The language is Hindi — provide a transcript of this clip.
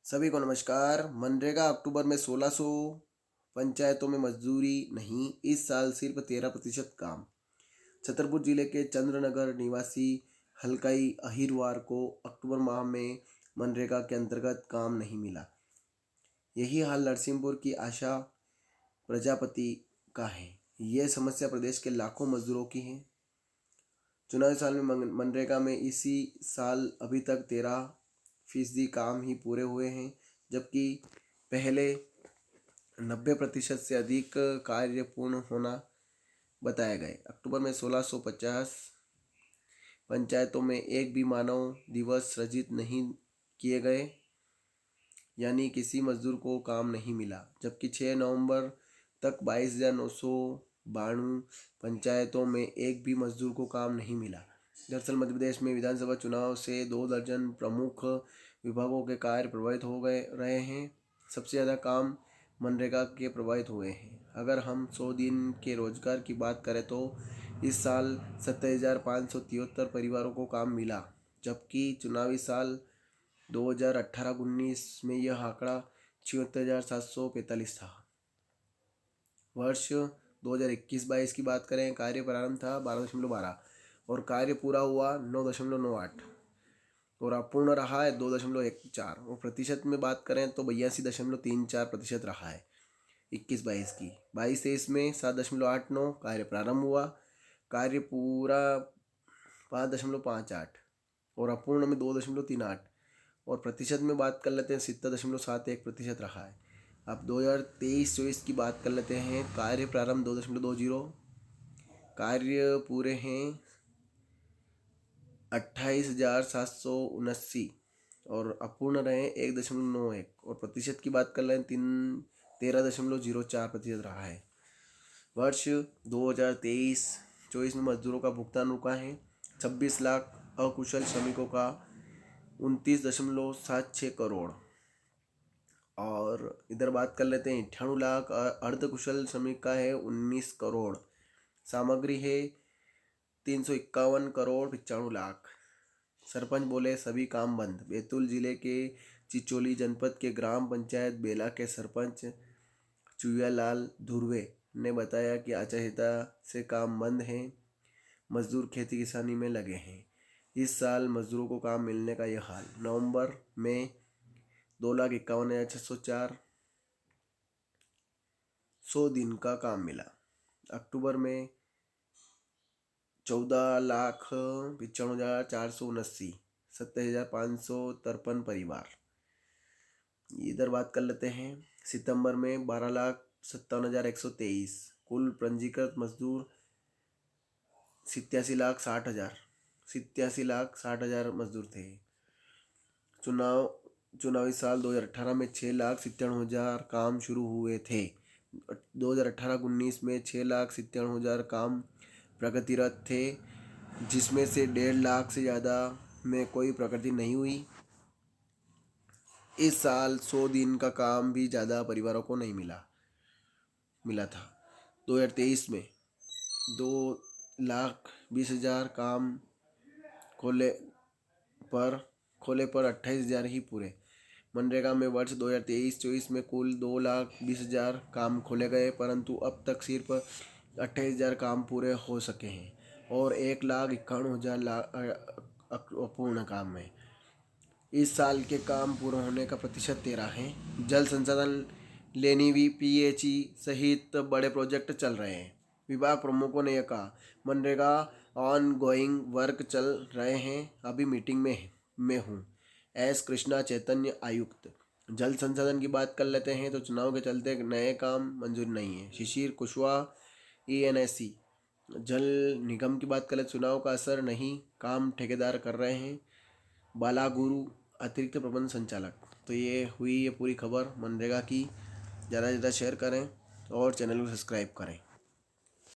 सभी को नमस्कार। मनरेगा अक्टूबर में 1600 पंचायतों में मजदूरी नहीं, इस साल सिर्फ 13% काम। छतरपुर जिले के चंद्रनगर निवासी हलकाई अहिरवार को अक्टूबर माह में मनरेगा के अंतर्गत काम नहीं मिला। यही हाल नरसिंहपुर की आशा प्रजापति का है। ये समस्या प्रदेश के लाखों मजदूरों की है। चुनावी साल में मनरेगा में इसी साल अभी तक 13% काम ही पूरे हुए हैं, जबकि पहले 90% से अधिक कार्य पूर्ण होना बताए गए। अक्टूबर में 1650 पंचायतों में एक भी मानव दिवस सृजित नहीं किए गए, यानी किसी मजदूर को काम नहीं मिला। जबकि 6 नवंबर तक 22,992 पंचायतों में एक भी मजदूर को काम नहीं मिला। दरअसल मध्य प्रदेश में विधानसभा चुनाव से 2 दर्जन प्रमुख विभागों के कार्य प्रभावित हो गए रहे हैं। सबसे ज़्यादा काम मनरेगा के प्रभावित हुए हैं। अगर हम 100 दिन के रोजगार की बात करें तो इस साल 27,573 परिवारों को काम मिला, जबकि चुनावी साल 2018-19 में यह आंकड़ा 76,745 था। वर्ष 2021-22 की बात करें, कार्य प्रारंभ था 12.12 और कार्य पूरा हुआ 9.98 और अपूर्ण रहा है 2.14 और प्रतिशत में बात करें तो 82.34% रहा है 21-22 की। 22-23 में 7.89 कार्य प्रारंभ हुआ, कार्य पूरा 5.58 और अपूर्ण में 2.38 और प्रतिशत में बात कर लेते हैं 70.71% रहा है। अब 2023-24 की बात कर लेते हैं। कार्य प्रारंभ 2.20, कार्य पूरे हैं 28,779 और अपूर्ण रहे 1.91 और प्रतिशत की बात कर लें 13.04% रहा है। वर्ष 2023-24 में मजदूरों का भुगतान रुका है। 26 लाख अकुशल श्रमिकों का 29.76 करोड़ और इधर बात कर लेते हैं 98 लाख अर्धकुशल श्रमिक का है 19 करोड़। सामग्री है 351 करोड़ 95 लाख। सरपंच बोले सभी काम बंद। बैतूल जिले के चिचोली जनपद के ग्राम पंचायत बेला के सरपंच चुयालाल धुर्वे ने बताया कि आचार संहिता से काम बंद है, मजदूर खेती किसानी में लगे हैं। इस साल मजदूरों को काम मिलने का यह हाल। नवंबर में 2,51,604 100 दिन का काम मिला। अक्टूबर में 14,95,479 27,553 परिवार। इधर बात कर लेते हैं। सितंबर में 12,57,123 कुल पंजीकृत मजदूर 87,60,000 मजदूर थे। चुनावी साल 2018 में 6,97,000 काम शुरू हुए थे। 2018-19 में 6,97,000 काम प्रगतिरत थे, जिसमें से 1.5 लाख से ज़्यादा में कोई प्रगति नहीं हुई। इस साल 100 दिन का काम भी ज़्यादा परिवारों को नहीं मिला था। 2023 में 2,20,000 काम खोले पर 28,000 ही पूरे। मनरेगा में वर्ष 2023-24 में कुल 2,20,000 काम खोले गए, परंतु अब तक सिर्फ 28,000 काम पूरे हो सके हैं और 1,91,000 अपूर्ण काम है। इस साल के काम पूरा होने का प्रतिशत 13 है। जल संसाधन लेनीवी पीएचई सहित बड़े प्रोजेक्ट चल रहे हैं। विभाग प्रमुखों ने यह कहा, मनरेगा ऑन गोइंग वर्क चल रहे हैं, अभी मीटिंग में हूँ। एस कृष्णा चैतन्य आयुक्त। जल संसाधन की बात कर लेते हैं तो चुनाव के चलते नए काम मंजूर नहीं है। शिशिर कुशवाहा ENSC। जल निगम की बात करें, चुनाव का असर नहीं, काम ठेकेदार कर रहे हैं। बालागुरु अतिरिक्त प्रबंध संचालक। तो ये हुई ये पूरी खबर मनरेगा की। ज़्यादा से ज़्यादा शेयर करें और चैनल को सब्सक्राइब करें।